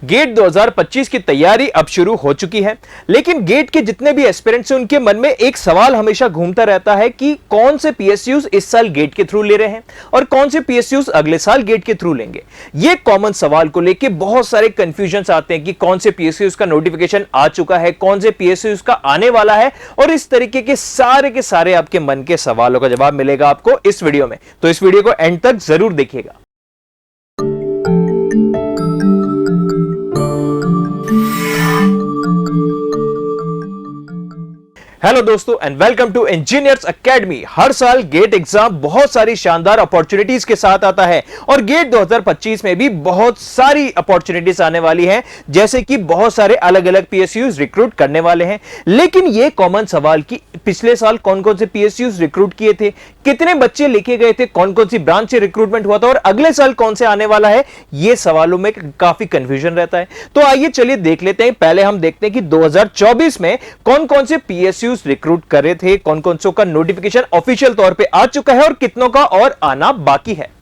Gate 2025 की तैयारी अब शुरू हो चुकी है, लेकिन गेट के जितने भी एस्पिरेंट्स हैं उनके मन में एक सवाल हमेशा घूमता रहता है कि कौन से पीएसयूज इस साल गेट के थ्रू ले रहे हैं और कौन से पीएसयूज अगले साल गेट के थ्रू लेंगे। ये कॉमन सवाल को लेकर बहुत सारे कंफ्यूजन्स आते हैं कि कौन से पीएसयूज का नोटिफिकेशन आ चुका है, कौन से पीएसयूज का आने वाला है, और इस तरीके के सारे आपके मन के सवालों का जवाब मिलेगा आपको इस वीडियो में। तो इस वीडियो को एंड तक जरूर देखिएगा। हेलो दोस्तों and welcome to engineers academy. हर साल गेट एग्जाम बहुत सारी शानदार अपॉर्चुनिटीज के साथ आता है और गेट 2025 में भी बहुत सारी अपॉर्चुनिटीज आने वाली हैं, जैसे कि बहुत सारे अलग अलग पीएसयूज रिक्रूट करने वाले हैं। लेकिन यह कॉमन सवाल कि पिछले साल कौन कौन से पीएसयूज रिक्रूट किए थे, कितने बच्चे लिखे गए थे, कौन कौन सी ब्रांच से रिक्रूटमेंट हुआ था और अगले साल कौन से आने वाला है, ये सवालों में काफी कंफ्यूजन रहता है। तो आइए चलिए देख लेते हैं। पहले हम देखते हैं कि 2024 में कौन कौन से पीएसयूज रिक्रूट कर रहे थे, कौन कौन सो का नोटिफिकेशन ऑफिशियल तौर पे आ चुका है और कितनों का और आना बाकी है।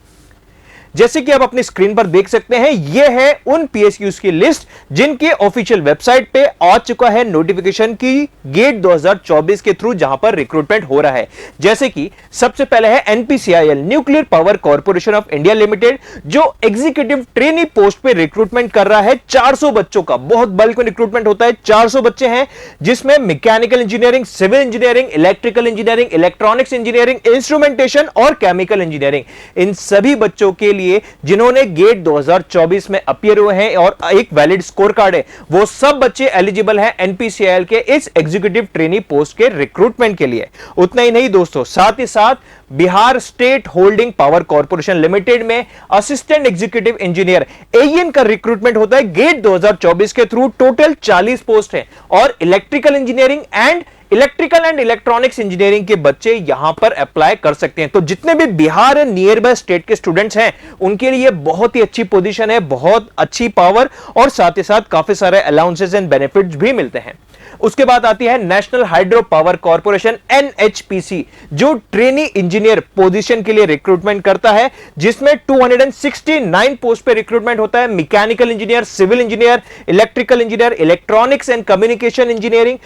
जैसे कि आप अपनी स्क्रीन पर देख सकते हैं, यह है उन पीएसयूज की लिस्ट जिनके ऑफिशियल वेबसाइट पे आ चुका है नोटिफिकेशन की गेट 2024 के थ्रू जहां पर रिक्रूटमेंट हो रहा है। जैसे कि सबसे पहले है NPCIL nuclear power corporation of India limited, जो एग्जीक्यूटिव ट्रेनी पोस्ट पे रिक्रूटमेंट कर रहा है 400 बच्चों का। बहुत बल्क में रिक्रूटमेंट होता है, 400 बच्चे हैं, जिसमें mechanical engineering, civil engineering, electrical engineering, electronics engineering, instrumentation और केमिकल इंजीनियरिंग, इन सभी बच्चों के लिए जिन्होंने गेट 2024 में अपीयर हुए हैं और एक वैलिड स्कोर कार्ड है, वो सब बच्चे एलिजिबल हैं एनपीसीआईएल के इस एग्जीक्यूटिव ट्रेनी पोस्ट के रिक्रूटमेंट के लिए। उतना ही नहीं दोस्तों, साथ ही साथ Bihar state holding power corporation limited में असिस्टेंट एग्जीक्यूटिव इंजीनियर एईएन का रिक्रूटमेंट होता है गेट 2024 के थ्रू। टोटल 40 पोस्ट है और electrical engineering and electrical and electronics engineering के बच्चे यहां पर अप्लाई कर सकते हैं। तो जितने भी बिहार नियर बाय स्टेट के स्टूडेंट्स हैं उनके लिए बहुत ही अच्छी पोजीशन है, बहुत अच्छी पावर और साथ ही साथ काफी सारे अलाउंसेस एंड बेनिफिट्स भी मिलते हैं। उसके बाद आती है national hydro power corporation NHPC, जो ट्रेनी इंजीनियर पोजीशन के लिए रिक्रूटमेंट करता है, जिसमें 269 पोस्ट पे रिक्रूटमेंट होता है। Mechanical engineer, civil engineer, electrical engineer, electronics and communication engineering,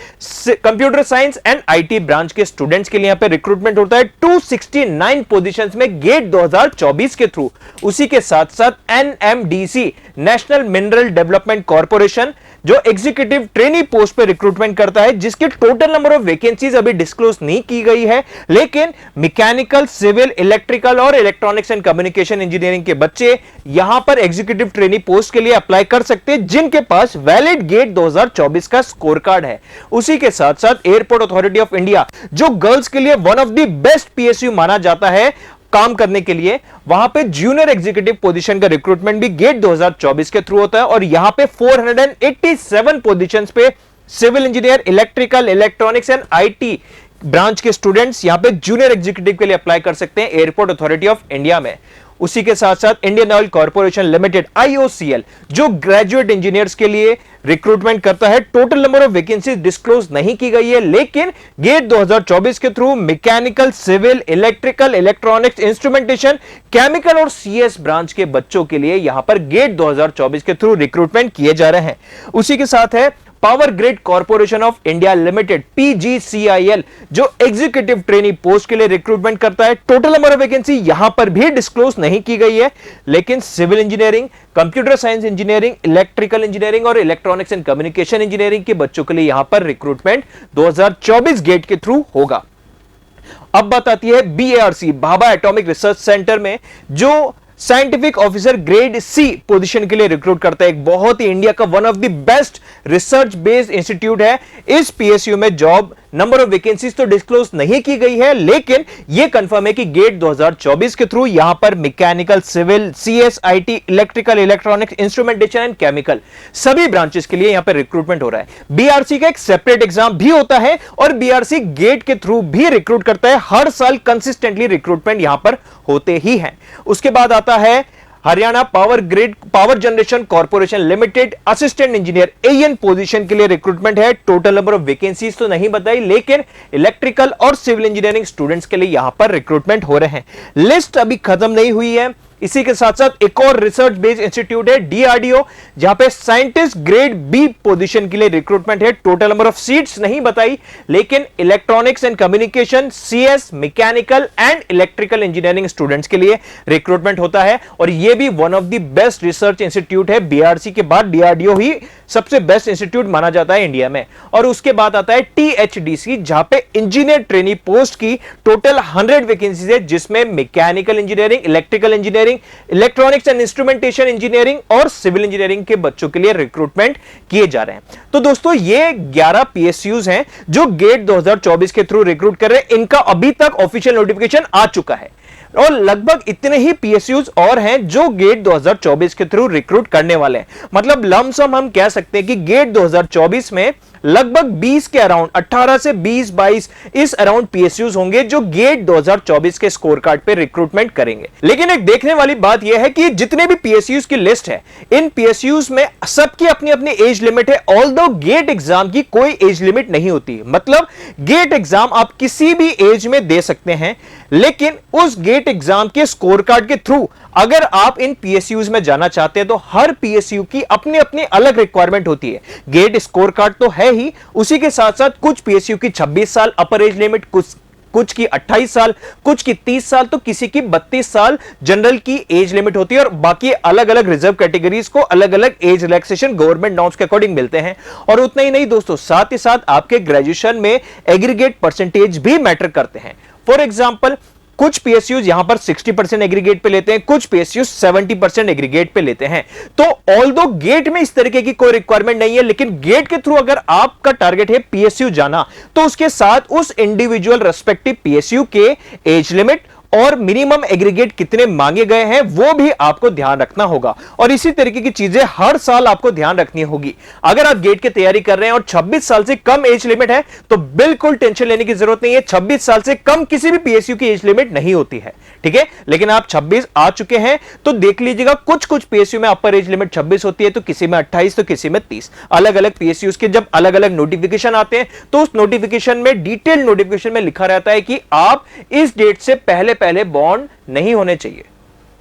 computer science and IT branch के स्टूडेंट्स के लिए यहां पे रिक्रूटमेंट होता है 269 पोजीशंस में गेट 2024 के थ्रू। उसी के साथ साथ NMDC national mineral development corporation, जो एग्जीक्यूटिव ट्रेनी पोस्ट पे रिक्रूटमेंट करता है, जिसके टोटल नंबर ऑफ वैकेंसीज अभी डिस्क्लोज नहीं की गई है, लेकिन मैकेनिकल, सिविल, इलेक्ट्रिकल और इलेक्ट्रॉनिक्स एंड कम्युनिकेशन इंजीनियरिंग के बच्चे यहां पर एग्जीक्यूटिव ट्रेनी पोस्ट के लिए अप्लाई कर सकते हैं, जिनके पास वैलिड गेट 2024 का स्कोर कार्ड है। उसी के साथ साथ एयरपोर्ट अथॉरिटी ऑफ इंडिया, जो गर्ल्स के लिए one of the best PSU माना जाता है काम करने के लिए, वहां पे जूनियर एग्जीक्यूटिव पोजीशन का रिक्रूटमेंट भी गेट 2024 के थ्रू होता है और यहां पे 487 पोजीशंस पे civil engineer, electrical, electronics and IT branch के स्टूडेंट्स यहां पे जूनियर एग्जीक्यूटिव के लिए अप्लाई कर सकते हैं एयरपोर्ट अथॉरिटी ऑफ इंडिया में। उसी के साथ साथ Indian oil corporation limited IOCL, जो ग्रेजुएट इंजीनियर्स के लिए रिक्रूटमेंट करता है। Total number of vacancies disclose नहीं की गई है, लेकिन गेट 2024 के through mechanical, civil, electrical, electronics, instrumentation, chemical और सीएस ब्रांच के बच्चों के लिए यहां पर गेट 2024 के थ्रू रिक्रूटमेंट किए जा रहे हैं। उसी के साथ है power grid corporation of India limited PGCIL, जो एग्जीक्यूटिव ट्रेनी पोस्ट के लिए रिक्रूटमेंट करता है। टोटल नंबर ऑफ वैकेंसी यहां पर भी डिस्क्लोज नहीं की गई है, लेकिन civil engineering, computer science engineering, electrical engineering और इलेक्ट्रॉनिक्स एंड कम्युनिकेशन इंजीनियरिंग के बच्चों के लिए यहां पर रिक्रूटमेंट 2024 गेट के थ्रू होगा। अब बात आती है BARC, Bhabha atomic research centre में, जो scientific officer grade C position के लिए रिक्रूट करता है। एक बहुत ही इंडिया का one of the best research based institute है। इस पीएसयू में जॉब नंबर ऑफ वैकेंसीज तो डिस्क्लोज नहीं की गई है, लेकिन यह कंफर्म है कि गेट 2024 के थ्रू यहां पर mechanical, civil, CS, IT, electrical, electronics, instrumentation and chemical सभी ब्रांचेस के लिए यहां पर रिक्रूटमेंट हो रहा है। बीआरसी का एक सेपरेट एग्जाम भी होता है और बीआरसी गेट के थ्रू भी रिक्रूट करता है। हर साल कंसिस्टेंटली रिक्रूटमेंट यहां पर होते ही हैं। उसके बाद आता है Haryana power grid power generation corporation limited assistant engineer AN position के लिए रिक्रूटमेंट है। टोटल नंबर ऑफ वैकेंसीज तो नहीं बताई, लेकिन इलेक्ट्रिकल और सिविल इंजीनियरिंग स्टूडेंट्स के लिए यहां पर रिक्रूटमेंट हो रहे हैं। लिस्ट अभी खत्म नहीं हुई है, इसी के साथ साथ एक और रिसर्च बेस्ड इंस्टीट्यूट है DRDO, जहां पे साइंटिस्ट ग्रेड बी पोजीशन के लिए रिक्रूटमेंट है। टोटल नंबर ऑफ सीट्स नहीं बताई, लेकिन electronics and communication, CS, mechanical and electrical engineering students के लिए रिक्रूटमेंट होता है। और यह भी one of the best research institute है। BRC के बाद DRDO ही सबसे बेस्ट इंस्टीट्यूट माना जाता है इंडिया में। और उसके बाद आता है THDC, जहां पे इंजीनियर ट्रेनी पोस्ट की टोटल 100 वैकेंसीज है, जिसमें mechanical engineering, electrical engineering, electronics and instrumentation engineering और सिविल इंजीनियरिंग के बच्चों के लिए रिक्रूटमेंट किए जा रहे हैं। तो दोस्तों ये 11 PSUs हैं जो गेट 2024 के थ्रू रिक्रूट कर रहे हैं। इनका अभी तक ऑफिशियल नोटिफिकेशन आ चुका है और लगभग इतने ही PSUs और हैं जो गेट 2024 के थ्रू रिक्रूट करने वाले हैं। मतलब लमसम हम कह सकते हैं कि गेट 2024 में लगभग 20 के अराउंड 18 से 20-22 इस अराउंड PSUs होंगे जो गेट 2024 के स्कोर कार्ड पे रिक्रूटमेंट करेंगे। लेकिन एक देखने वाली बात यह है कि जितने भी PSUs की लिस्ट है, इन PSUs में सबकी अपनी अपनी एज लिमिट है। ऑल्दो गेट एग्जाम की कोई एज लिमिट नहीं होती, मतलब गेट एग्जाम आप किसी भी एज में दे सकते हैं, लेकिन उस गेट एग्जाम के स्कोर कार्ड के थ्रू अगर आप इन PSUs में जाना चाहते हैं तो हर PSU की अपनी अपनी अलग रिक्वायरमेंट होती है। गेट स्कोर कार्ड तो है ही, उसी के साथ साथ कुछ PSU की 26 साल अपर एज लिमिट, कुछ की 28 साल, कुछ की 30 साल, तो किसी की 32 साल जनरल की एज लिमिट होती है। और बाकी अलग अलग रिजर्व कैटेगरीज को अलग अलग एज रिलैक्सेशन गवर्नमेंट नॉर्म्स के अकॉर्डिंग मिलते हैं। और उतना ही नहीं दोस्तों, साथ ही साथ आपके ग्रेजुएशन में एग्रीगेट परसेंटेज भी मैटर करते हैं। फॉर एग्जाम्पल कुछ PSUs यहां पर 60% एग्रीगेट पे लेते हैं, कुछ PSUs 70% एग्रीगेट पे लेते हैं। तो ऑल्दो गेट में इस तरीके की कोई रिक्वायरमेंट नहीं है, लेकिन गेट के थ्रू अगर आपका टारगेट है PSU जाना, तो उसके साथ उस इंडिविजुअल रेस्पेक्टिव PSU के एज लिमिट और मिनिमम एग्रीगेट कितने मांगे गए हैं वो भी आपको ध्यान रखना होगा। और इसी तरीके की चीजें हर साल आपको ध्यान रखनी होगी। अगर आप गेट की तैयारी कर रहे हैं और 26 साल से कम एज लिमिट है तो बिल्कुल टेंशन लेने की जरूरत नहीं है। 26 साल से कम किसी भी PSU की एज लिमिट नहीं होती है, ठीक है। लेकिन आप 26 आ चुके हैं तो देख लीजिएगा, कुछ कुछ PSU में अपर एज लिमिट 26 होती है, तो किसी में 28, तो किसी में 30। अलग अलग PSUs के जब अलग अलग नोटिफिकेशन आते हैं तो उस नोटिफिकेशन में, डिटेल नोटिफिकेशन में लिखा रहता है कि आप इस डेट से पहले बॉन्ड नहीं होने चाहिए,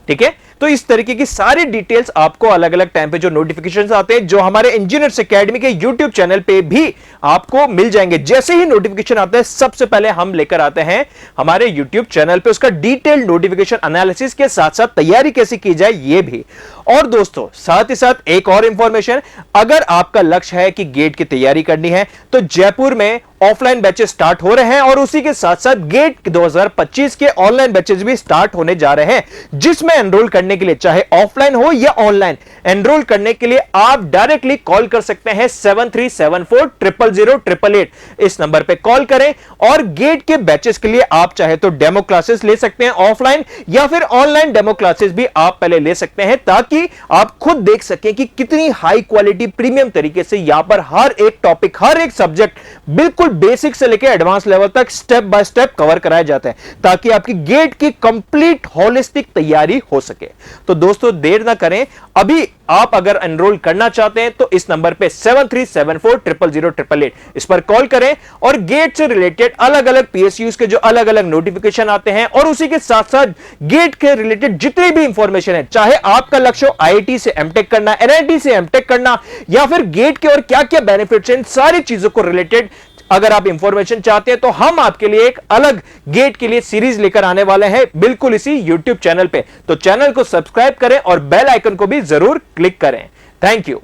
ठीक है। तो इस तरीके की सारी डिटेल्स आपको अलग अलग टाइम पे जो नोटिफिकेशंस आते हैं, जो हमारे इंजीनियर्स एकेडमी के YouTube चैनल पे भी आपको मिल जाएंगे। जैसे ही नोटिफिकेशन आता है सबसे पहले हम लेकर आते हैं हमारे YouTube चैनल पे उसका डिटेल नोटिफिकेशन एनालिसिस के साथ साथ तैयारी कैसे की जाए ये भी। और दोस्तों साथ ही साथ एक और इंफॉर्मेशन, अगर आपका लक्ष्य है कि गेट की तैयारी करनी है तो जयपुर में ऑफलाइन बैचेस स्टार्ट हो रहे हैं और उसी के साथ साथ गेट 2025 के ऑनलाइन बैचेस भी स्टार्ट होने जा रहे हैं, जिसमें एनरोल करने के लिए चाहे ऑफलाइन हो या ऑनलाइन, एनरोल करने के लिए आप डायरेक्टली कॉल कर सकते हैं 7374000888। इस नंबर पे कॉल करें और गेट के बैचेस के लिए आप चाहे तो डेमो क्लासेस ले सकते हैं ऑफलाइन, या फिर ऑनलाइन डेमो क्लासेस भी आप पहले ले सकते हैं, ताकि आप खुद देख सकें कि कितनी हाई क्वालिटी प्रीमियम तरीके से यहां पर हर एक टॉपिक, हर एक सब्जेक्ट बिल्कुल बेसिक से लेकर एडवांस लेवल तक स्टेप बाय स्टेप कवर कराया जाता है, ताकि आपकी गेट की कंप्लीट होलिस्टिक तैयारी हो सके। तो दोस्तों देर ना करें, अभी आप अगर एनरोल करना चाहते हैं तो इस नंबर पे 7374000888 इस पर कॉल करें और गेट से रिलेटेड अलग अलग PSUs के जो अलग अलग नोटिफिकेशन आते हैं और उसी के साथ साथ गेट के रिलेटेड जितनी भी इंफॉर्मेशन है, चाहे आपका लक्ष्य IIT से MTech करना, NIT से MTech करना, या फिर गेट के और क्या क्या बेनिफिट्स हैं, इन सारी चीजों को रिलेटेड अगर आप इंफॉर्मेशन चाहते हैं तो हम आपके लिए एक अलग गेट के लिए सीरीज लेकर आने वाले हैं बिल्कुल इसी YouTube चैनल पे। तो चैनल को सब्सक्राइब करें और बेल आइकन को भी जरूर क्लिक करें। Thank you.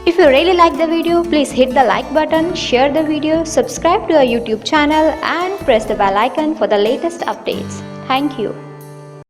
If you really like the video, please hit the like button, share the video, subscribe to our YouTube channel and press the bell icon for the latest updates. Thank you.